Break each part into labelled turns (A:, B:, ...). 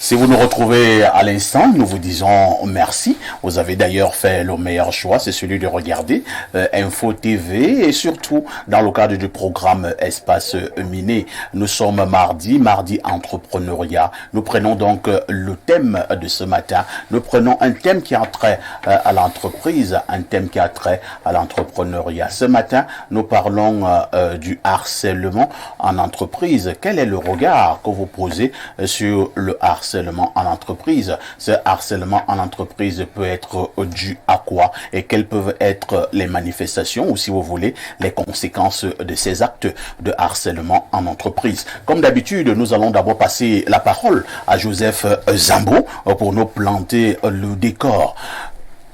A: Si vous nous retrouvez à l'instant, nous vous disons merci. Vous avez d'ailleurs fait le meilleur choix, c'est celui de regarder Info TV et surtout dans le cadre du programme Espace Miné. Nous sommes mardi entrepreneuriat. Nous prenons donc le thème de ce matin. Nous prenons un thème qui a trait à l'entreprise, un thème qui a trait à l'entrepreneuriat. Ce matin, nous parlons du harcèlement en entreprise. Quel est le regard que vous posez sur le harcèlement en entreprise? Ce harcèlement en entreprise peut être dû à quoi et quelles peuvent être les manifestations ou, si vous voulez, les conséquences de ces actes de harcèlement en entreprise. Comme d'habitude, nous allons d'abord passer la parole à Joseph Zambo pour nous planter le décor.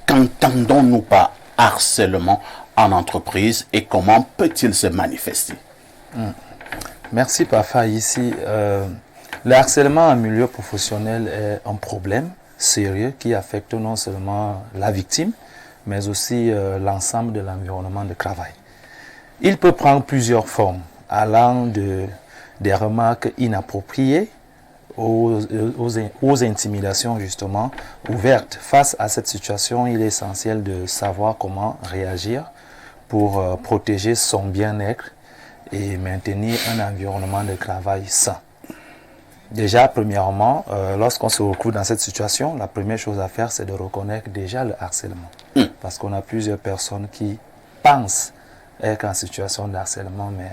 A: Qu'entendons-nous par harcèlement en entreprise et comment peut-il se manifester?
B: Merci Pafa. Ici, le harcèlement en milieu professionnel est un problème sérieux qui affecte non seulement la victime, mais aussi l'ensemble de l'environnement de travail. Il peut prendre plusieurs formes, allant des remarques inappropriées aux intimidations justement ouvertes. Face à cette situation, il est essentiel de savoir comment réagir pour protéger son bien-être et maintenir un environnement de travail sain. Déjà, premièrement, lorsqu'on se retrouve dans cette situation, la première chose à faire, c'est de reconnaître déjà le harcèlement. Parce qu'on a plusieurs personnes qui pensent être en situation de harcèlement, mais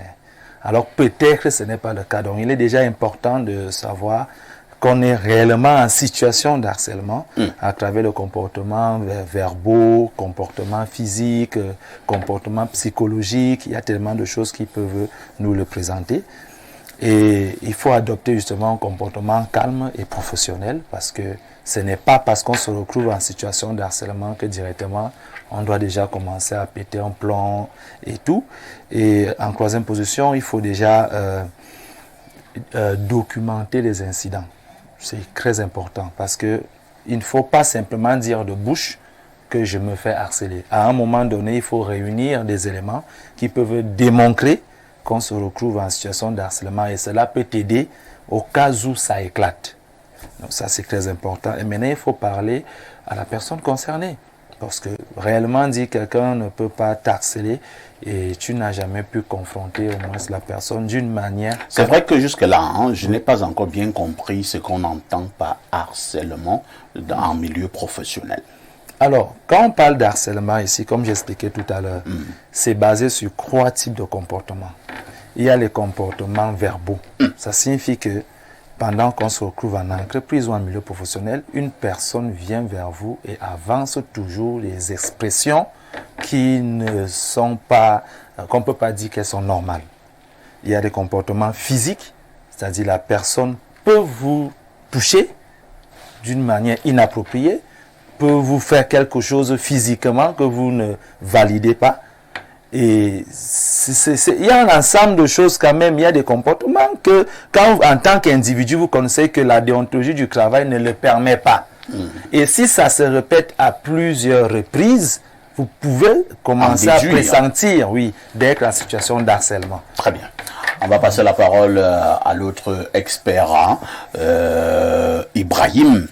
B: alors peut-être que ce n'est pas le cas. Donc, il est déjà important de savoir qu'on est réellement en situation de harcèlement à travers le comportement verbaux, comportement physique, comportement psychologique. Il y a tellement de choses qui peuvent nous le présenter. Et il faut adopter justement un comportement calme et professionnel parce que ce n'est pas parce qu'on se retrouve en situation de harcèlement que directement on doit déjà commencer à péter un plomb et tout. Et en troisième position, il faut déjà documenter les incidents. C'est très important parce que il ne faut pas simplement dire de bouche que je me fais harceler. À un moment donné, il faut réunir des éléments qui peuvent démontrer qu'on se retrouve en situation de harcèlement et cela peut t'aider au cas où ça éclate. Donc ça c'est très important. Et maintenant il faut parler à la personne concernée parce que réellement dit quelqu'un ne peut pas t'harceler et tu n'as jamais pu confronter au moins la personne d'une manière...
A: C'est vrai que jusque-là, je n'ai pas encore bien compris ce qu'on entend par harcèlement en milieu professionnel.
B: Alors, quand on parle d'harcèlement ici, comme j'expliquais tout à l'heure, c'est basé sur 3 types de comportements. Il y a les comportements verbaux. Ça signifie que pendant qu'on se retrouve en entreprise ou en milieu professionnel, une personne vient vers vous et avance toujours les expressions qui ne sont pas, qu'on ne peut pas dire qu'elles sont normales. Il y a des comportements physiques, c'est-à-dire la personne peut vous toucher d'une manière inappropriée, peut vous faire quelque chose physiquement que vous ne validez pas. Et il y a un ensemble de choses quand même, il y a des comportements que quand en tant qu'individu vous connaissez que la déontologie du travail ne le permet pas. Et si ça se répète à plusieurs reprises, vous pouvez commencer à pressentir, d'être en situation d'harcèlement.
A: Très bien. On va passer la parole à l'autre expert, Ibrahim.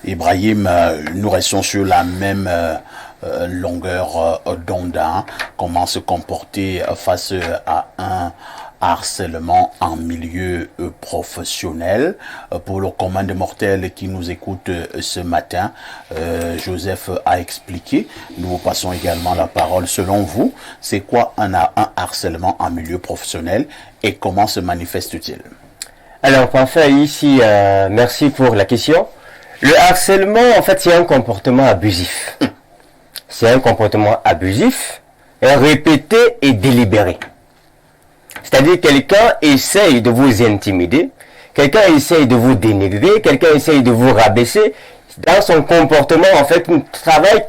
A: Ibrahim, nous restons sur la même longueur d'onde. Comment se comporter face à un harcèlement en milieu professionnel. Pour le commun des mortels qui nous écoute ce matin, Joseph a expliqué. Nous passons également la parole. Selon vous, c'est quoi un harcèlement en milieu professionnel et comment se manifeste-t-il?
C: Alors, parfait, ici, merci pour la question. Le harcèlement, en fait, c'est un comportement abusif. C'est un comportement abusif, répété et délibéré. C'est-à-dire quelqu'un essaye de vous intimider, quelqu'un essaye de vous dénigrer, quelqu'un essaye de vous rabaisser. Dans son comportement, en fait, il travaille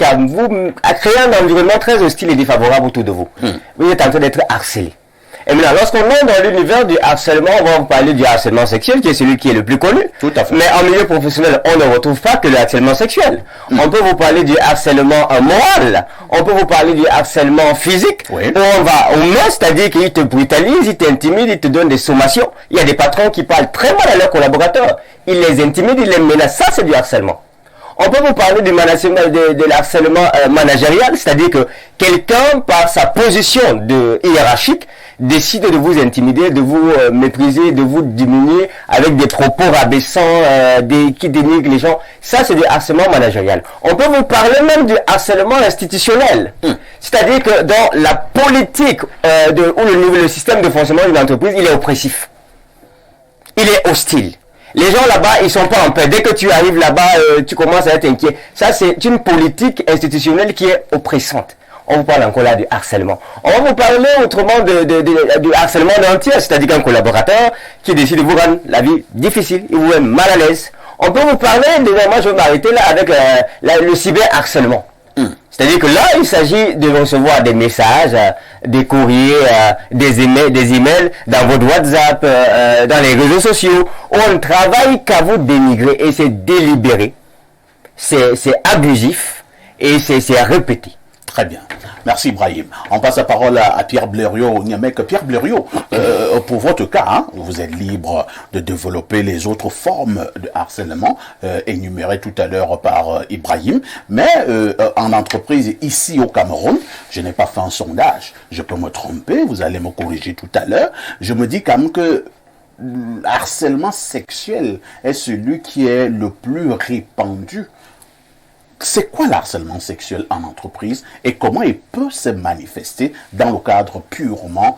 C: à créer un environnement très hostile et défavorable autour de vous. Vous êtes en train d'être harcelé. Et maintenant, lorsqu'on est dans l'univers du harcèlement, on va vous parler du harcèlement sexuel, qui est celui qui est le plus connu.
A: Tout à fait.
C: Mais en milieu professionnel, on ne retrouve pas que le harcèlement sexuel. On peut vous parler du harcèlement moral. On peut vous parler du harcèlement physique.
A: Oui.
C: Où on va au moins, c'est-à-dire qu'il te brutalise, il t'intimide, il te donne des sommations. Il y a des patrons qui parlent très mal à leurs collaborateurs. Ils les intimident, ils les menacent. Ça, c'est du harcèlement. On peut vous parler du de l'harcèlement managérial, c'est-à-dire que quelqu'un, par sa position hiérarchique, décide de vous intimider, de vous mépriser, de vous diminuer avec des propos rabaissants, qui dénigrent les gens. Ça, c'est du harcèlement managérial. On peut vous parler même du harcèlement institutionnel. C'est-à-dire que dans la politique où le système de fonctionnement d'une entreprise, il est oppressif. Il est hostile. Les gens là-bas, ils sont pas en paix. Dès que tu arrives là-bas, tu commences à être inquiet. Ça, c'est une politique institutionnelle qui est oppressante. On vous parle encore là du harcèlement. On va vous parler autrement du harcèlement d'un tiers, c'est-à-dire qu'un collaborateur qui décide de vous rendre la vie difficile, il vous met mal à l'aise. On peut vous parler, moi je vais m'arrêter là avec le cyberharcèlement. C'est-à-dire que là, il s'agit de recevoir des messages, des courriers, des emails dans votre WhatsApp, dans les réseaux sociaux, où on ne travaille qu'à vous dénigrer et c'est délibéré, c'est abusif et c'est répété.
A: Très bien. Merci Ibrahim. On passe la parole à Pierre Blériot. Pierre Blériot, pour votre cas, hein, vous êtes libre de développer les autres formes de harcèlement énumérées tout à l'heure par Ibrahim. Mais en entreprise ici au Cameroun, je n'ai pas fait un sondage. Je peux me tromper, vous allez me corriger tout à l'heure. Je me dis quand même que le harcèlement sexuel est celui qui est le plus répandu. C'est quoi l'harcèlement sexuel en entreprise et comment il peut se manifester dans le cadre purement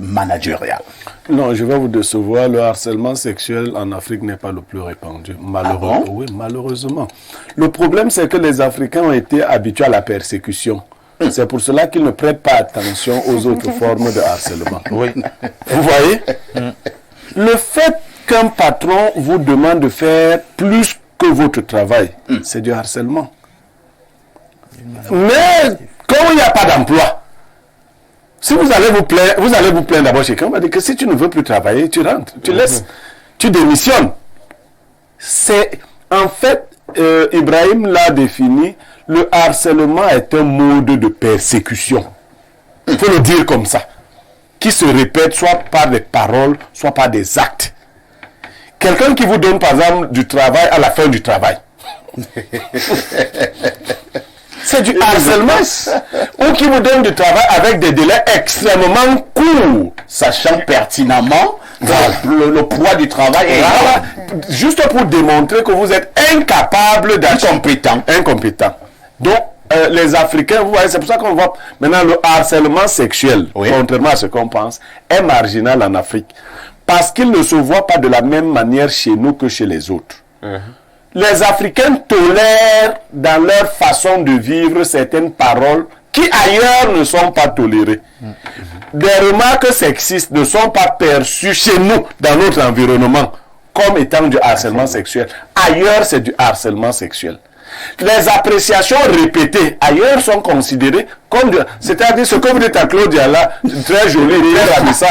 A: managérial?
D: Non, je vais vous décevoir. Le harcèlement sexuel en Afrique n'est pas le plus répandu. Malheureusement.
A: Ah bon?
D: Oui, malheureusement. Le problème, c'est que les Africains ont été habitués à la persécution. C'est pour cela qu'ils ne prêtent pas attention aux autres formes de harcèlement. Oui. Vous voyez? Le fait qu'un patron vous demande de faire plus que votre travail, c'est du harcèlement. Mais quand il n'y a pas d'emploi, si vous allez vous plaindre d'abord chez quelqu'un, on va dire que si tu ne veux plus travailler, tu rentres, tu laisses, tu démissionnes. C'est en fait, Ibrahim l'a défini, le harcèlement est un mode de persécution. Il faut le dire comme ça, qui se répète soit par des paroles, soit par des actes. Quelqu'un qui vous donne, par exemple, du travail à la fin du travail. C'est du harcèlement. Ou qui vous donne du travail avec des délais extrêmement courts.
A: Sachant pertinemment le poids du travail est
D: voilà. Juste pour démontrer que vous êtes incapable d'être incompétent. Donc, les Africains, vous voyez, c'est pour ça qu'on voit maintenant le harcèlement sexuel, contrairement à ce qu'on pense, est marginal en Afrique. Parce qu'il ne se voit pas de la même manière chez nous que chez les autres. Les Africains tolèrent dans leur façon de vivre certaines paroles qui ailleurs ne sont pas tolérées. Des remarques sexistes ne sont pas perçues chez nous, dans notre environnement, comme étant du harcèlement sexuel. Ailleurs, c'est du harcèlement sexuel. Les appréciations répétées ailleurs sont considérées comme c'est-à-dire ce que vous dites à Claudia là, très joli, très ravissant.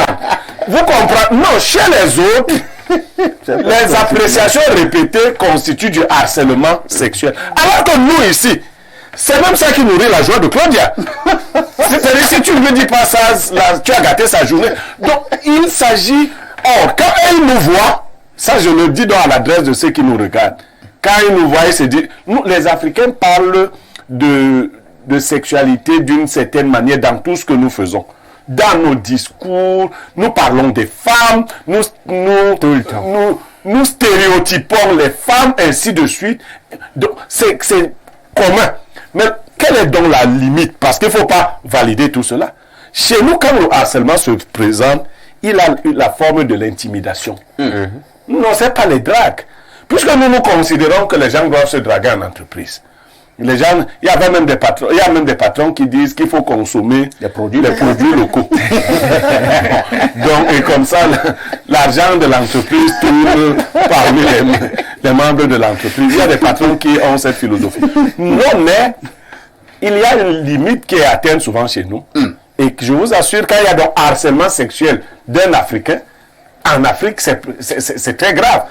D: Vous comprenez? Non, chez les autres, les appréciations répétées constituent du harcèlement sexuel. Alors que nous ici, c'est même ça qui nourrit la joie de Claudia. C'est-à-dire si tu ne lui dis pas ça, là, tu as gâté sa journée. Donc il s'agit, quand elle nous voit, ça je le dis à l'adresse de ceux qui nous regardent. Quand ils nous voient, c'est dire, nous, les Africains parlent de sexualité d'une certaine manière dans tout ce que nous faisons. Dans nos discours, nous parlons des femmes, nous stéréotypons les femmes, ainsi de suite. Donc, c'est commun. Mais quelle est donc la limite? Parce qu'il ne faut pas valider tout cela. Chez nous, quand le harcèlement se présente, il a la forme de l'intimidation. Non, ce n'est pas les dragues. Puisque nous considérons que les gens doivent se draguer en entreprise. Les gens, il y a même des patrons qui disent qu'il faut consommer les produits locaux. Donc, et comme ça, l'argent de l'entreprise tourne parmi les membres de l'entreprise. Il y a des patrons qui ont cette philosophie. Non, mais il y a une limite qui est atteinte souvent chez nous. Et je vous assure, quand il y a donc harcèlement sexuel d'un Africain, en Afrique, c'est très grave.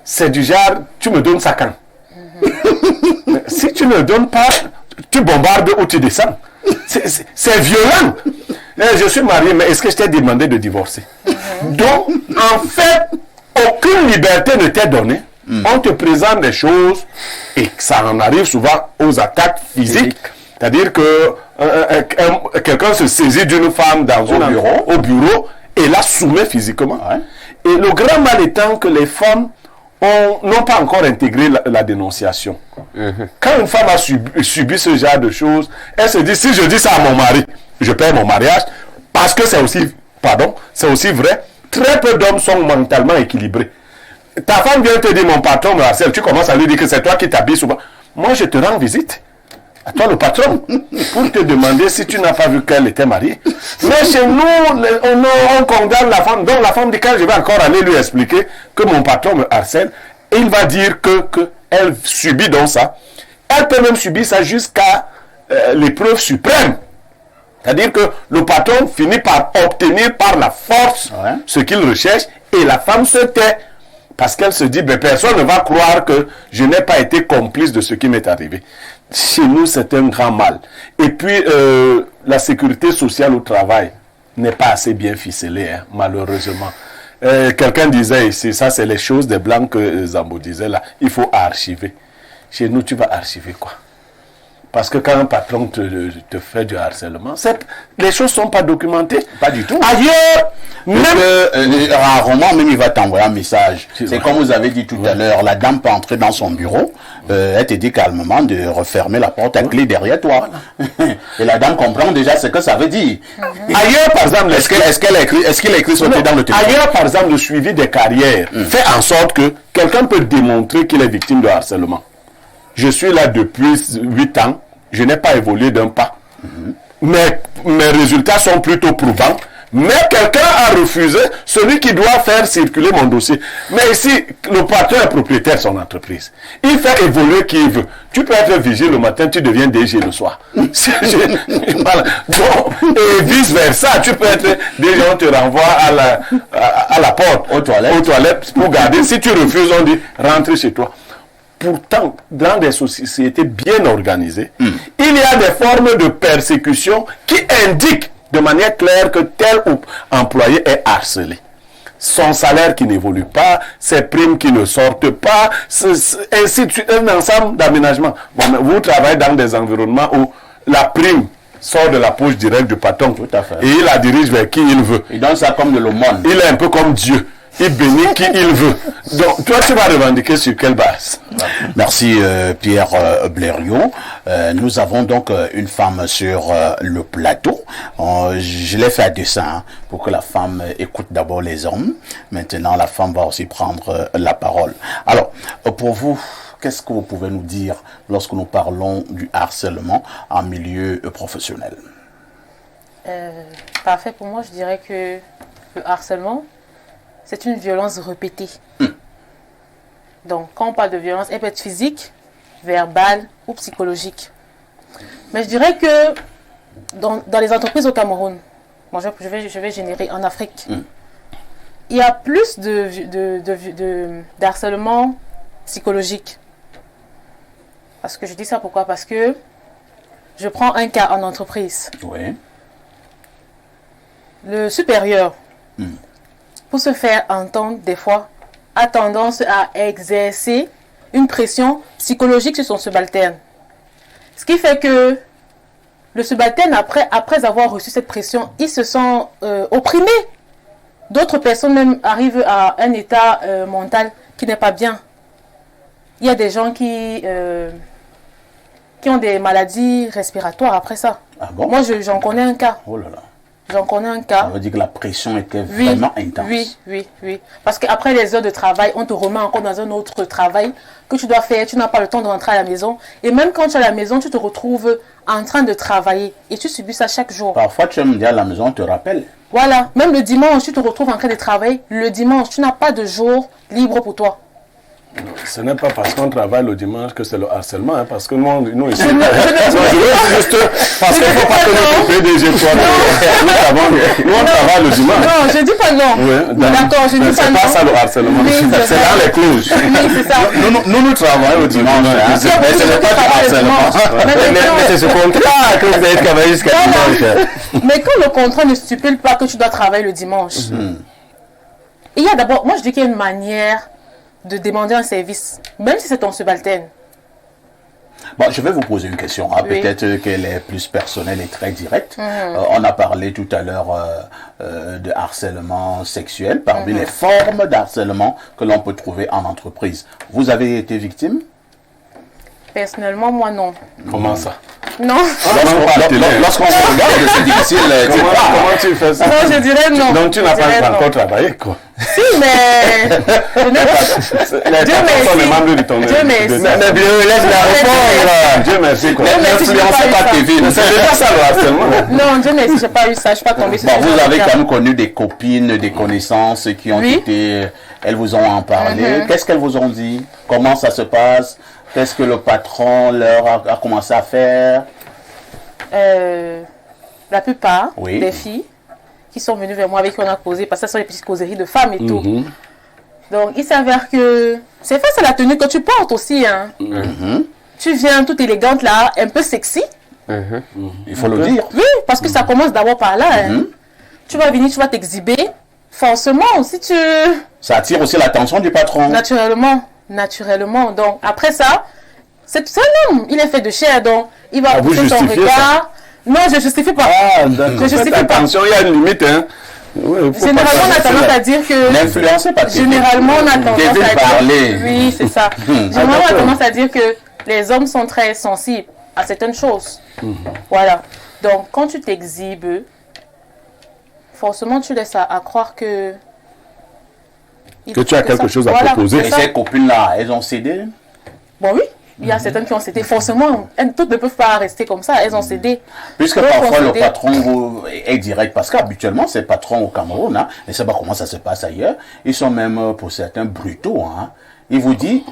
D: C'est du genre, tu me donnes ça quand? Si tu ne le donnes pas, tu bombardes ou tu descends. C'est violent. Je suis marié, mais est-ce que je t'ai demandé de divorcer? Donc, en fait, aucune liberté ne t'est donnée. On te présente des choses et ça en arrive souvent aux attaques physiques. C'est-à-dire que quelqu'un se saisit d'une femme au bureau et la soumet physiquement. Ouais. Et le grand mal étant que les femmes n'ont pas encore intégré la dénonciation. Quand une femme a subi ce genre de choses, elle se dit, si je dis ça à mon mari, je perds mon mariage, parce que c'est aussi vrai, très peu d'hommes sont mentalement équilibrés. Ta femme vient te dire, mon patron me harcèle, tu commences à lui dire que c'est toi qui t'habilles souvent. Moi, je te rends visite. À toi le patron, pour te demander si tu n'as pas vu qu'elle était mariée. Mais chez nous, on condamne la femme. Donc la femme dit, quand je vais encore aller lui expliquer que mon patron me harcèle, et il va dire que elle subit donc ça. Elle peut même subir ça jusqu'à l'épreuve suprême. C'est-à-dire que le patron finit par obtenir par la force ce qu'il recherche, et la femme se tait. Parce qu'elle se dit, ben, personne ne va croire que je n'ai pas été complice de ce qui m'est arrivé. Chez nous, c'est un grand mal. Et puis, la sécurité sociale au travail n'est pas assez bien ficelée, hein, malheureusement. Quelqu'un disait ici, ça c'est les choses des Blancs que Zambo disait là, il faut archiver. Chez nous, tu vas archiver quoi? Parce que quand un patron te fait du harcèlement, les choses ne sont pas documentées. Pas du tout. Ailleurs,
A: rarement, même il va t'envoyer un message. C'est comme vous avez dit tout à l'heure, la dame peut entrer dans son bureau, elle te dit calmement de refermer la porte à clé derrière toi. Et la dame comprend déjà ce que ça veut dire.
D: Ailleurs, par exemple,
A: est-ce qu'il a écrit sur dans le téléphone?
D: Ailleurs, par exemple, le suivi des carrières fait en sorte que quelqu'un peut démontrer qu'il est victime de harcèlement. Je suis là depuis 8 ans, je n'ai pas évolué d'un pas. Mes résultats sont plutôt prouvants. Mais quelqu'un a refusé, celui qui doit faire circuler mon dossier. Mais ici, le patron est propriétaire de son entreprise. Il fait évoluer qui il veut. Tu peux être vigile le matin, tu deviens DG le soir. Voilà. Donc, et vice versa, tu peux être DG, on te renvoie à la porte, aux toilettes pour garder. Si tu refuses, on dit rentre chez toi. Pourtant, dans des sociétés bien organisées, il y a des formes de persécution qui indiquent de manière claire que tel employé est harcelé. Son salaire qui n'évolue pas, ses primes qui ne sortent pas, ainsi de suite, un ensemble d'aménagements. Bon, vous travaillez dans des environnements où la prime sort de la poche directe du patron.
A: Tout à fait.
D: Et il la dirige vers qui il veut.
A: Il donne ça comme de l'aumône.
D: Il est un peu comme Dieu. Il bénit qui il veut. Donc, toi, tu vas revendiquer sur quelle base?
A: Merci Pierre Blériot. Nous avons donc une femme sur le plateau. Je l'ai fait à dessein hein, pour que la femme écoute d'abord les hommes. Maintenant, la femme va aussi prendre la parole. Alors, pour vous, qu'est-ce que vous pouvez nous dire lorsque nous parlons du harcèlement en milieu professionnel?
E: Parfait, pour moi, je dirais que le harcèlement, c'est une violence répétée. Donc, quand on parle de violence, elle peut être physique, verbale ou psychologique. Mais je dirais que dans les entreprises au Cameroun, moi je vais générer en Afrique, il y a plus de harcèlement psychologique. Parce que je dis ça pourquoi? Parce que je prends un cas en entreprise.
A: Oui.
E: Le supérieur, pour se faire entendre, des fois, a tendance à exercer une pression psychologique sur son subalterne. Ce qui fait que le subalterne, après avoir reçu cette pression, il se sent opprimé. D'autres personnes même arrivent à un état mental qui n'est pas bien. Il y a des gens qui ont des maladies respiratoires après ça.
A: Ah bon?
E: Moi, j'en connais un cas.
A: Oh là là.
E: J'en connais un cas.
A: Ça veut dire que la pression était vraiment intense.
E: Oui. Parce qu'après les heures de travail, on te remet encore dans un autre travail que tu dois faire. Tu n'as pas le temps de rentrer à la maison. Et même quand tu es à la maison, tu te retrouves en train de travailler. Et tu subis ça chaque jour.
A: Parfois, tu aimes dire à la maison, on te rappelle.
E: Voilà. Même le dimanche, tu te retrouves en train de travailler. Le dimanche, tu n'as pas de jour libre pour toi.
D: Ce n'est pas parce qu'on travaille le dimanche que c'est le harcèlement, hein, parce que nous ici, juste parce qu'il ne faut pas que notre PDG soit nous on travaille le dimanche.
E: Non, je ne dis pas non.
D: Oui,
E: d'accord, je ne dis pas non.
D: C'est pas ça le harcèlement,
E: Oui,
D: c'est dans les clauses.
E: Oui, c'est ça.
A: Nous travaillons le dimanche, hein, mais ce n'est pas du harcèlement.
C: Mais c'est ce contrat que vous avez travaillé jusqu'à dimanche.
E: Mais quand le contrat ne stipule pas que tu dois travailler le dimanche, il y a d'abord, moi je dis qu'il y a une manière de demander un service, même si c'est ton subalterne.
A: Bon, je vais vous poser une question, hein,
E: Oui.
A: peut-être qu'elle est plus personnelle et très directe. On a parlé tout à l'heure de harcèlement sexuel, parmi les formes d'harcèlement que l'on peut trouver en entreprise. Vous avez été victime?
E: Personnellement, moi non.
D: Comment ça?
E: Non.
A: Lorsqu'on se regarde, c'est difficile.
D: Comment tu fais ça?
E: Non, je dirais non.
D: Donc tu n'as
E: Je dirais
D: pas
E: non.
D: encore travaillé, quoi.
E: Si, mais... je n'ai pas...
D: Les
E: Dieu
D: personnes sont les
E: merci.
D: membres de ton
E: Dieu merci.
C: Mais bien, laisse la répondre.
D: Dieu merci, quoi.
E: Dieu merci, je n'ai
A: N'influencez
E: pas eu
A: pas
E: ça.
A: TV.
D: C'est déjà ça le harcèlement.
E: Non, Dieu merci, je n'ai pas eu ça, je ne suis pas tombée sur
A: Bon,
E: ce
A: vous
E: genre
A: avez
E: de
A: quand
E: cas.
A: même connu des copines, des connaissances qui ont
E: Oui.
A: été... Elles vous ont en parlé. Qu'est-ce qu'elles vous ont dit? Comment ça se passe? Qu'est-ce que le patron leur a commencé à faire?
E: La plupart
A: Oui.
E: des filles qui sont venues vers moi avec qui on a causé, parce que ce sont des petites causeries de femmes et tout. Donc, il s'avère que c'est face à la tenue que tu portes aussi. Hein. Tu viens toute élégante là, un peu sexy.
A: Il faut le dire.
E: Oui, parce que ça commence d'abord par là. Hein. Tu vas venir, tu vas t'exhiber. Forcément, si tu...
A: Ça attire aussi l'attention du patron.
E: Naturellement. Donc, après ça, c'est un homme. Il est fait de chair, donc il va
D: vous
E: pousser son
D: justifiez
E: regard. Non, je ne justifie pas.
D: Ah, d'accord.
E: Je justifie
D: Faites
E: pas.
D: attention, il y a une limite, hein. Oui, faut
E: Généralement,
D: pas
E: on a tendance à dire que...
A: N'influencez pas TV.
E: Généralement, on a tendance
A: TV
E: à
A: parler.
E: Oui, c'est ça. Généralement, on a tendance à dire que les hommes sont très sensibles à certaines choses. Voilà. Donc, quand tu t'exhibes, forcément, tu laisses à croire que...
D: Que tu as quelque chose à
E: Voilà,
D: proposer.
E: c'est
A: Et
E: ça.
A: ces copines-là, elles ont cédé?
E: Bon, oui. Il y a certaines qui ont cédé. Forcément, toutes ne peuvent pas rester comme ça. Elles ont cédé.
A: Puisque
E: Donc,
A: parfois
E: on
A: le
E: cédé.
A: patron est direct, parce qu'habituellement c'est patron au Cameroun, hein, je ne sais pas comment ça se passe ailleurs, ils sont même pour certains brutaux. Hein. Il vous dit,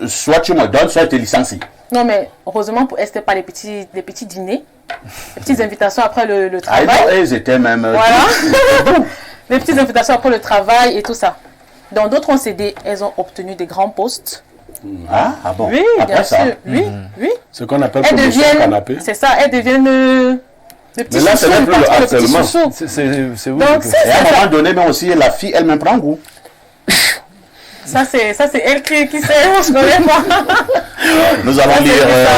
A: soit tu me donnes, soit je te licencie.
E: Non, mais heureusement, pour elles, c'était pas les petits dîners, les petites invitations après le
A: Ah,
E: travail.
A: non, elles étaient même...
E: Voilà. Les petites invitations après le travail et tout ça. Dans d'autres ont cédé, elles ont obtenu des grands postes.
A: Ah bon?
E: Oui,
A: Après
E: bien
A: ça.
E: sûr. Oui, oui.
D: Ce qu'on appelle
E: Elles
D: promotion
E: deviennent,
D: canapé.
E: c'est ça, elles deviennent des petits
D: Mais là, ce
E: chouchous,
D: n'est plus le
E: parce que le petit
D: harcèlement.
E: chouchou.
B: C'est où
E: Donc,
B: que-
E: c'est
A: Et à un
E: ça.
A: moment donné, mais aussi la fille elle-même prend goût.
E: Ça, c'est elle qui sait, je connais pas.
A: Nous allons
E: Ça, c'est
A: lire...
E: ça.